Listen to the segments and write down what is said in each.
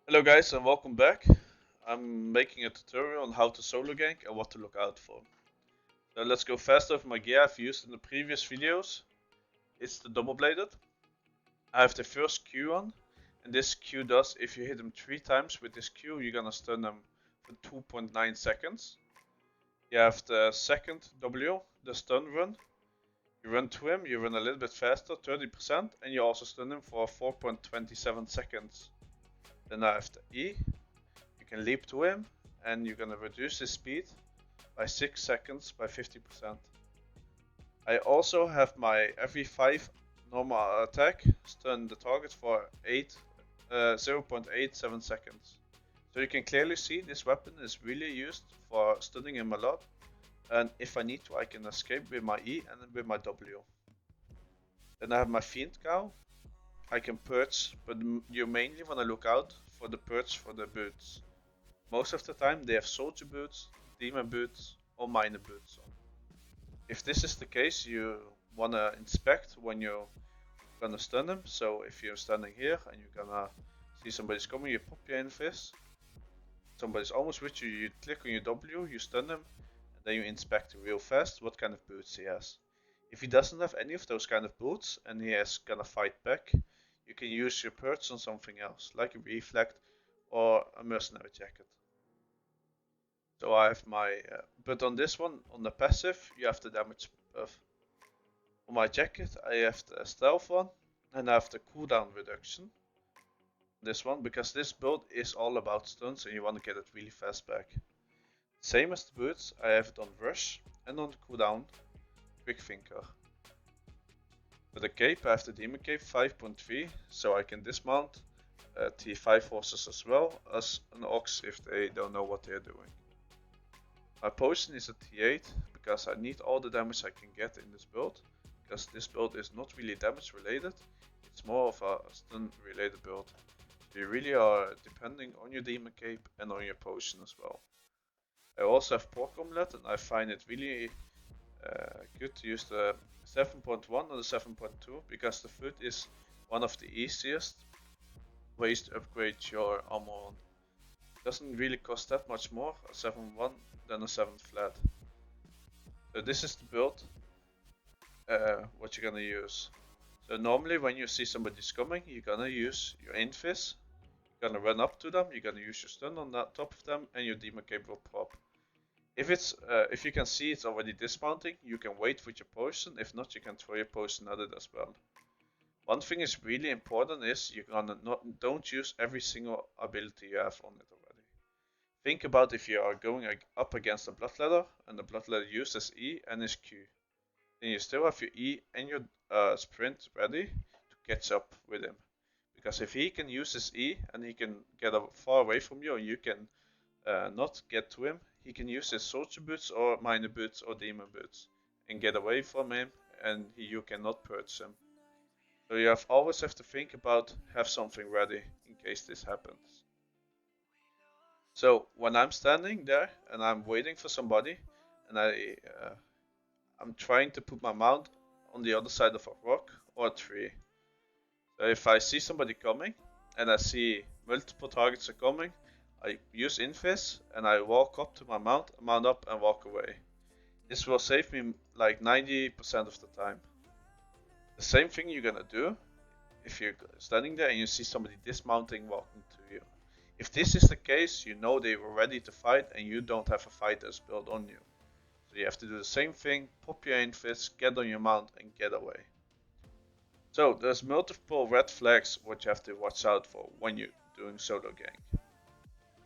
Hello guys and welcome back. I'm making a tutorial on how to solo gank and what to look out for. So let's go faster with my gear I've used in the previous videos. It's the double bladed. I have the first Q on, and this Q does, if you hit him 3 times with this Q, you're gonna stun him for 2.9 seconds. You have the second W, the stun run. You run to him, you run a little bit faster, 30%, and you also stun him for 4.27 seconds. Then I have the E. You can leap to him, and you're gonna reduce his speed by 6 seconds by 50%. I also have my every 5 normal attack stun the target for 0.87 seconds. So you can clearly see this weapon is really used for stunning him a lot, and if I need to I can escape with my E and with my W. Then I have my Fiend Cow. I can purge, but you mainly want to look out for the purge for the boots. Most of the time they have soldier boots, demon boots or miner boots on. If this is the case, you wanna inspect when you're gonna stun them. So if you're standing here and you're gonna see somebody's coming, you pop your invis. Somebody's almost with you, you click on your W, you stun them, and then you inspect real fast what kind of boots he has. If he doesn't have any of those kind of boots and he is gonna fight back, you can use your purge on something else, like a reflect or a mercenary jacket. So I have my, but on this one, on the passive, you have the damage buff. On my jacket, I have the stealth one, and I have the cooldown reduction. This one, because this build is all about stuns and you want to get it really fast back. Same as the boots, I have it on rush and on cooldown, quick thinker. For the cape, I have the demon cape 5.3, so I can dismount T5 horses as well as an ox if they don't know what they're doing. My potion is a T8 because I need all the damage I can get in this build, because this build is not really damage related, it's more of a stun related build. So you really are depending on your demon cape and on your potion as well. I also have pork omelette, and I find it really good to use the 7.1 or the 7.2 because the food is one of the easiest ways to upgrade your armor on. Doesn't really cost that much more, a 7.1 than a 7 flat. So this is the build, what you're gonna use. So normally when you see somebody's coming, you're gonna use your invis, you're gonna run up to them, you're gonna use your stun on that top of them, and your demon cape will pop. If you can see it's already dismounting, you can wait with your potion. If not, you can throw your potion at it as well. One thing is really important is you're gonna don't use every single ability you have on it already. Think about if you are going up against a bloodletter and the bloodletter uses E and his Q. Then you still have your E and your sprint ready to catch up with him. Because if he can use his E and he can get far away from you and you can not get to him, he can use his soldier boots or miner boots or demon boots and get away from him, and you cannot purge him. So you always have to think about have something ready in case this happens. So when I'm standing there and I'm waiting for somebody and I'm trying to put my mount on the other side of a rock or a tree. So if I see somebody coming and I see multiple targets are coming, I use invis and I walk up to my mount up and walk away. This will save me like 90% of the time. The same thing you're gonna do if you're standing there and you see somebody dismounting walking to you. If this is the case, you know they were ready to fight and you don't have a fighter's build on you. So you have to do the same thing, pop your invis, get on your mount and get away. So there's multiple red flags what you have to watch out for when you're doing solo gank.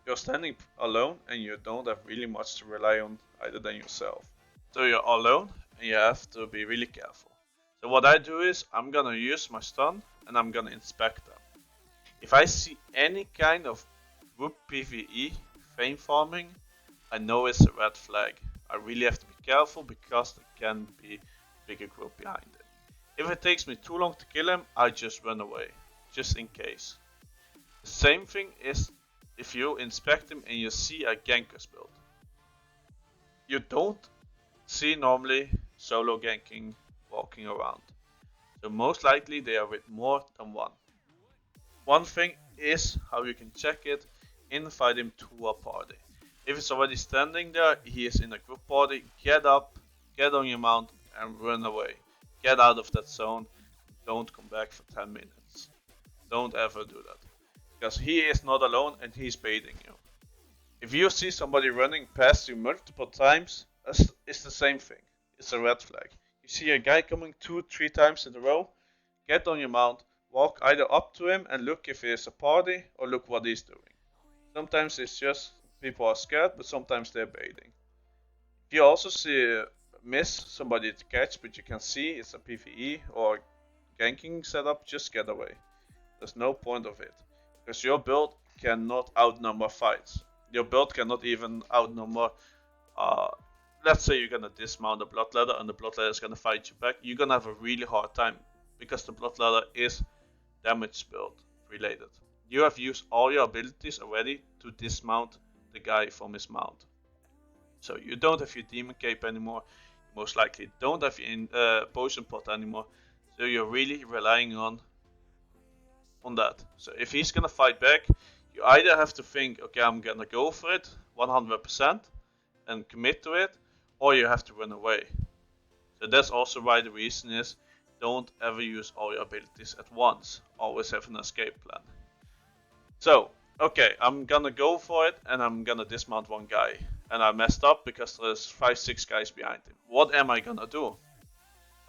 You're standing alone and you don't have really much to rely on other than yourself. So you're alone and you have to be really careful. So what I do is I'm gonna use my stun and I'm gonna inspect them. If I see any kind of group PvE fame farming, I know it's a red flag. I really have to be careful because there can be a bigger group behind it. If it takes me too long to kill him, I just run away, just in case. The same thing is if you inspect him and you see a ganker's build. You don't see normally solo ganking walking around. So most likely they are with more than one. One thing is how you can check it, invite him to a party. If it's already standing there, he is in a group party, get up, get on your mount and run away. Get out of that zone, don't come back for 10 minutes. Don't ever do that. Because he is not alone and he's baiting you. If you see somebody running past you multiple times, it's the same thing. It's a red flag. You see a guy coming 2-3 times in a row, get on your mount, walk either up to him and look if there's a party or look what he's doing. Sometimes it's just people are scared, but sometimes they're baiting. If you also miss somebody to catch, but you can see it's a PvE or ganking setup, just get away. There's no point of it. Because your build cannot outnumber fights. Your build cannot even outnumber, let's say you're gonna dismount the blood ladder and the blood ladder is gonna fight you back. You're gonna have a really hard time because the blood ladder is damage build related. You have used all your abilities already to dismount the guy from his mount. So you don't have your demon cape anymore. You most likely don't have your potion pot anymore. So you're really relying on that. So if he's gonna fight back, you either have to think, okay, I'm gonna go for it 100% and commit to it, or you have to run away. So that's also why the reason is, don't ever use all your abilities at once. Always have an escape plan. So, okay, I'm gonna go for it and I'm gonna dismount one guy. And I messed up because there's 5-6 guys behind him. What am I gonna do?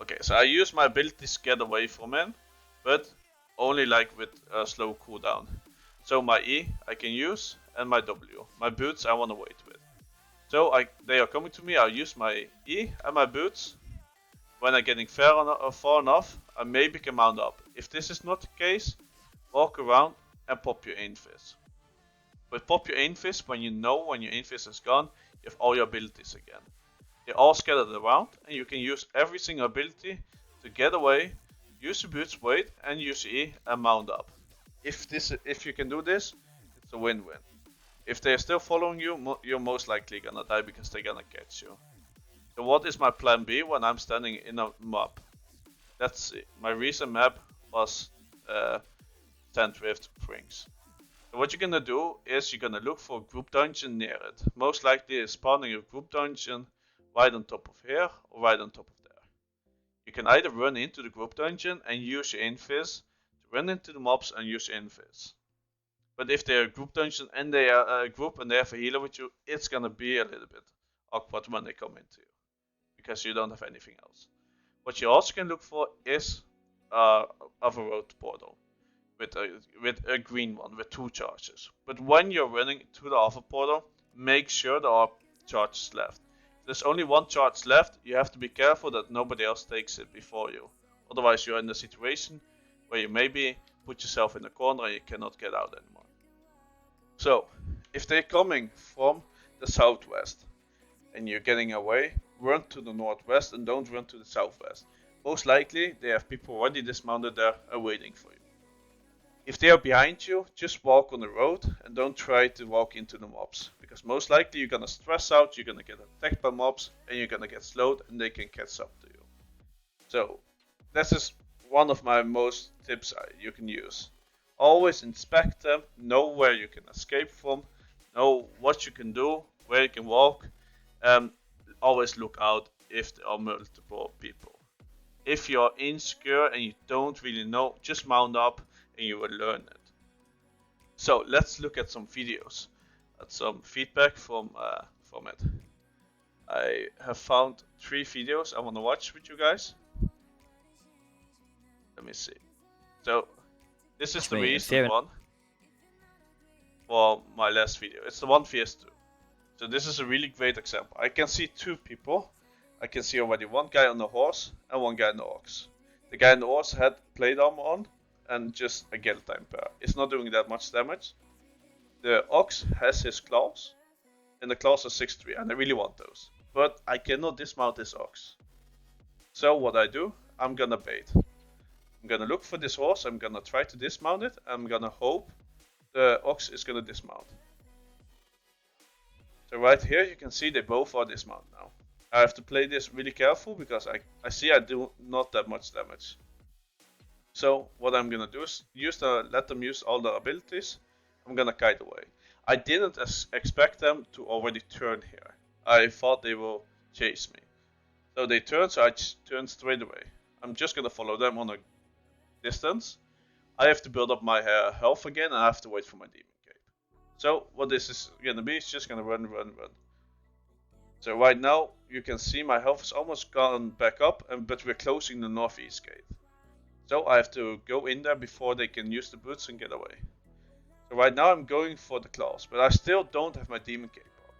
Okay, so I use my abilities to get away from him, but only like with a slow cooldown. So my E I can use and my W. My boots I want to wait with. So they are coming to me, I'll use my E and my boots. When I'm getting far enough, I maybe can mount up. If this is not the case, walk around and pop your aim fist. But pop your aim fist when you know when your aim fist is gone, you have all your abilities again. They're all scattered around and you can use every single ability to get away, use your boots, wait, and use E and mount up. If you can do this, it's a win-win. If they're still following you, you're most likely gonna die because they're gonna catch you. So what is my plan B when I'm standing in a map? Let's see. My recent map was Sandrift Springs. So what you're gonna do is you're gonna look for a group dungeon near it. Most likely it's spawning a group dungeon right on top of here or right on top of there. You can either run into the group dungeon and use your invis to run into the mobs and use your invis. But if they're a group dungeon and they are a group and they have a healer with you, it's gonna be a little bit awkward when they come into you because you don't have anything else. What you also can look for is overroad portal with a green one with 2 charges. But when you're running to the other portal, make sure there are charges left. If there's only 1 charge left, you have to be careful that nobody else takes it before you. Otherwise you're in a situation where you maybe put yourself in a corner and you cannot get out anymore. So, if they're coming from the southwest and you're getting away, run to the northwest and don't run to the southwest. Most likely they have people already dismounted there and waiting for you. If they are behind you, just walk on the road and don't try to walk into the mobs. Because most likely you're gonna stress out, you're gonna get attacked by mobs and you're gonna get slowed and they can catch up to you. So, this is one of my most tips you can use. Always inspect them, know where you can escape from, know what you can do, where you can walk, and always look out if there are multiple people. If you're insecure and you don't really know, just mount up and you will learn it. So let's look at some videos, at some feedback from it. I have found 3 videos I want to watch with you guys. Let me see. So this is the recent one for my last video. It's the 1vs2. So this is a really great example. I can see 2 people. I can see already 1 guy on the horse and 1 guy on the ox. The guy on the horse had plate armor on and just a guillotine pair. It's not doing that much damage. The ox has his claws and the claws are 6-3 and I really want those. But I cannot dismount this ox. So what I do, I'm gonna bait. I'm gonna look for this horse, I'm gonna try to dismount it, I'm gonna hope the ox is gonna dismount. So right here you can see they both are dismounted now. I have to play this really careful because I see I do not that much damage. So what I'm gonna do is let them use all their abilities. I'm gonna kite away. I didn't expect them to already turn here. I thought they will chase me. So they turn, so I turn straight away. I'm just gonna follow them on a distance. I have to build up my health again, and I have to wait for my demon cape. So what this is gonna be is just gonna run. So right now you can see my health is almost gone back up, but we're closing the northeast gate. So I have to go in there before they can use the boots and get away. So right now I'm going for the claws, but I still don't have my demon cape up.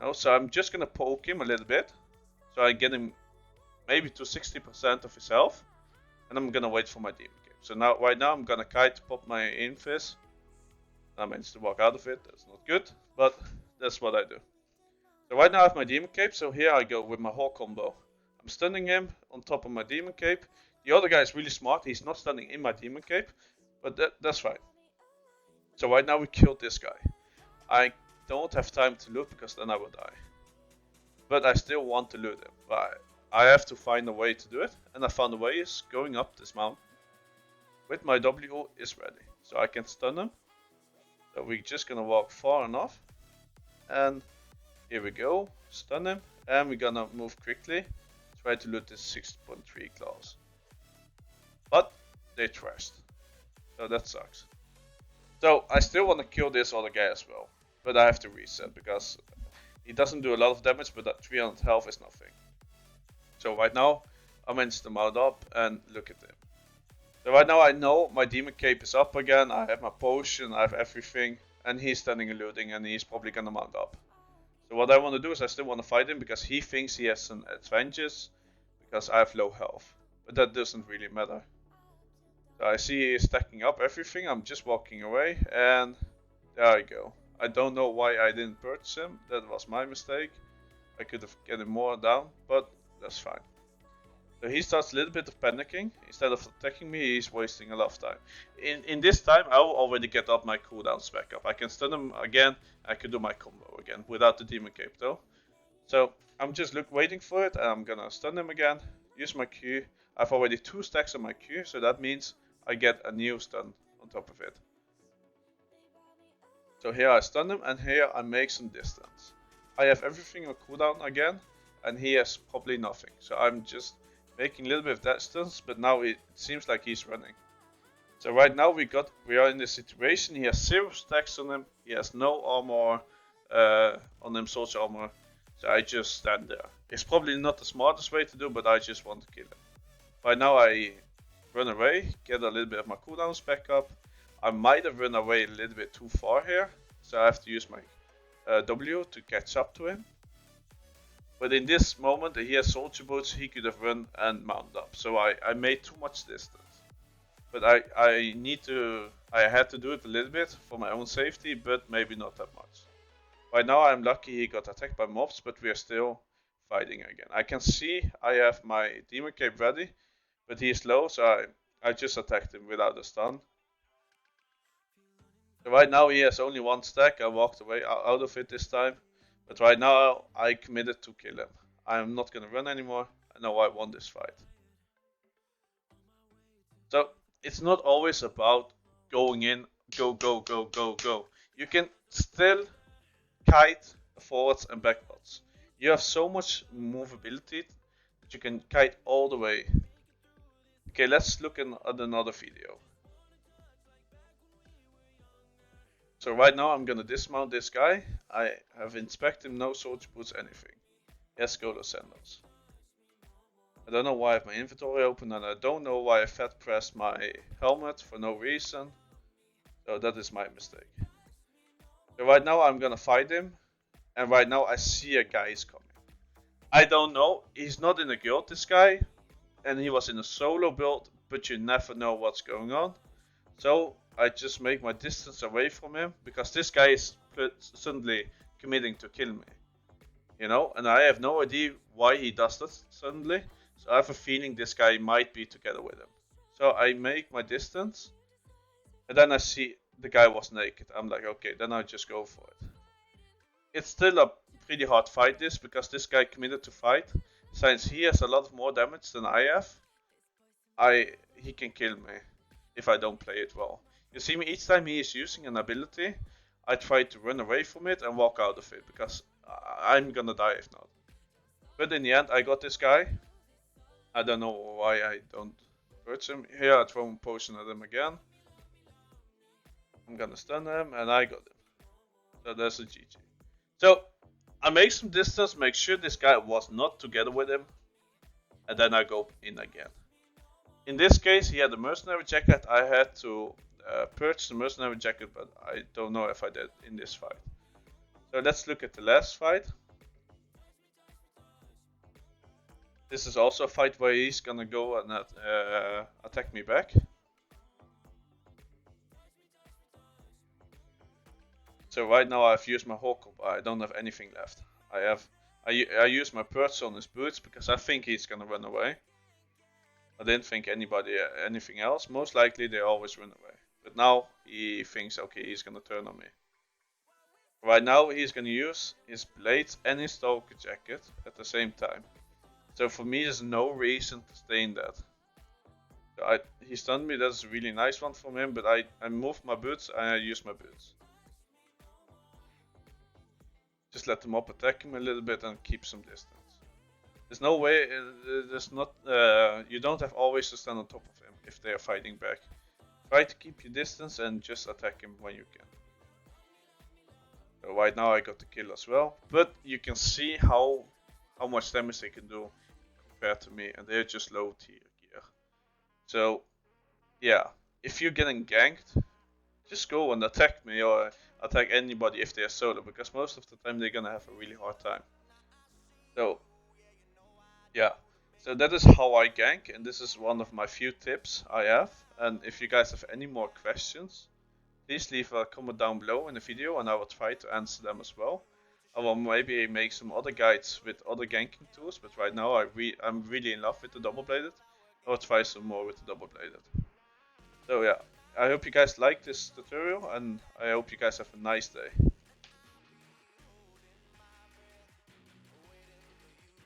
No, so I'm just gonna poke him a little bit, so I get him maybe to 60% of his health, and I'm gonna wait for my demon cape. So now, right now, I'm gonna kite, pop my infizz. I managed to walk out of it. That's not good, but that's what I do. So right now I have my demon cape. So here I go with my whole combo. I'm stunning him on top of my demon cape. The other guy is really smart. He's not stunning in my demon cape, but that's fine. So right now we killed this guy. I don't have time to loot because then I will die. But I still want to loot him. But I have to find a way to do it, and I found a way is going up this mountain. With my W is ready, so I can stun him. So we're just gonna walk far enough, and here we go, stun him, and we're gonna move quickly, try to loot this 6.3 claws. But they trashed, so that sucks. So I still want to kill this other guy as well, but I have to reset because he doesn't do a lot of damage, but that 300 health is nothing. So right now I managed to mount up and look at him. So right now I know my demon cape is up again, I have my potion, I have everything, and he's standing and looting, and he's probably gonna mount up. So what I want to do is I still want to fight him because he thinks he has an advantage because I have low health, but that doesn't really matter. So I see he's stacking up everything, I'm just walking away, and there I go. I don't know why I didn't purchase him, that was my mistake. I could have gotten more down, but that's fine. So he starts a little bit of panicking. Instead of attacking me, he's wasting a lot of time. In this time, I will already get up my cooldowns back up. I can stun him again. I can do my combo again without the demon cape though. So I'm just waiting for it, and I'm gonna stun him again. Use my Q. I've already 2 stacks on my Q, so that means I get a new stun on top of it. So here I stun him, and here I make some distance. I have everything on cooldown again, and he has probably nothing. So I'm just making a little bit of distance, but now it seems like he's running. So right now we are in this situation. He has 0 stacks on him. He has no armor on him, soldier armor. So I just stand there. It's probably not the smartest way to do, but I just want to kill him. Right now I run away, get a little bit of my cooldowns back up. I might have run away a little bit too far here, so I have to use my W to catch up to him. But in this moment, he has soldier boots, he could have run and mounted up. So I made too much distance. But I had to do it a little bit for my own safety, but maybe not that much. Right now I'm lucky he got attacked by mobs, but we are still fighting again. I can see I have my demon cape ready, but he is low, so I just attacked him without a stun. So right now he has only 1 stack, I walked away out of it this time. But right now, I committed to kill him. I'm not gonna run anymore. I know I won this fight. So, it's not always about going in, go, go, go, go, go. You can still kite forwards and backwards. You have so much movability that you can kite all the way. Okay, let's look at another video. So right now I'm gonna dismount this guy. I have inspected him, no soldier boots, anything. Yes, go to sandals. I don't know why I have my inventory open, and I don't know why I fat pressed my helmet for no reason. So that is my mistake. So right now I'm gonna fight him, and right now I see a guy is coming. I don't know, he's not in a guild, this guy, and he was in a solo build, but you never know what's going on. So I just make my distance away from him, because this guy is suddenly committing to kill me. You know, and I have no idea why he does that suddenly. So I have a feeling this guy might be together with him. So I make my distance, and then I see the guy was naked. I'm like, okay, then I just go for it. It's still a pretty hard fight this, because this guy committed to fight. Since he has a lot more damage than I have, he can kill me if I don't play it well. You see me, each time he is using an ability, I try to run away from it and walk out of it, because I'm gonna die if not. But in the end, I got this guy. I don't know why I don't hurt him. Here I throw a potion at him again. I'm gonna stun him, and I got him. So that's a GG. So I make some distance, make sure this guy was not together with him, and then I go in again. In this case, he had the mercenary jacket. I had to purge the mercenary jacket, but I don't know if I did in this fight. So let's look at the last fight. This is also a fight where he's gonna go and attack me back. So right now I've used my Hawk, but I don't have anything left. I use my purge on his boots because I think he's gonna run away. I didn't think anything else. Most likely they always run away. But now he thinks, okay, he's gonna turn on me. Right now he's gonna use his blades and his stalker jacket at the same time. So for me there's no reason to stay in that. So he stunned me, that's a really nice one from him, but I moved my boots and I used my boots. Just let them up, attack him a little bit and keep some distance. There's no way, there's not, you don't have always to stand on top of him if they are fighting back. Try to keep your distance and just attack him when you can. So right now I got the kill as well, but you can see how much damage they can do compared to me, and they're just low tier gear. So yeah, if you're getting ganked, just go and attack me or attack anybody if they're solo, because most of the time they're gonna have a really hard time. So yeah, so that is how I gank, and this is one of my few tips I have. And if you guys have any more questions, please leave a comment down below in the video and I will try to answer them as well. I will maybe make some other guides with other ganking tools, but right now I'm really in love with the double bladed. I will try some more with the double bladed. So yeah, I hope you guys like this tutorial and I hope you guys have a nice day.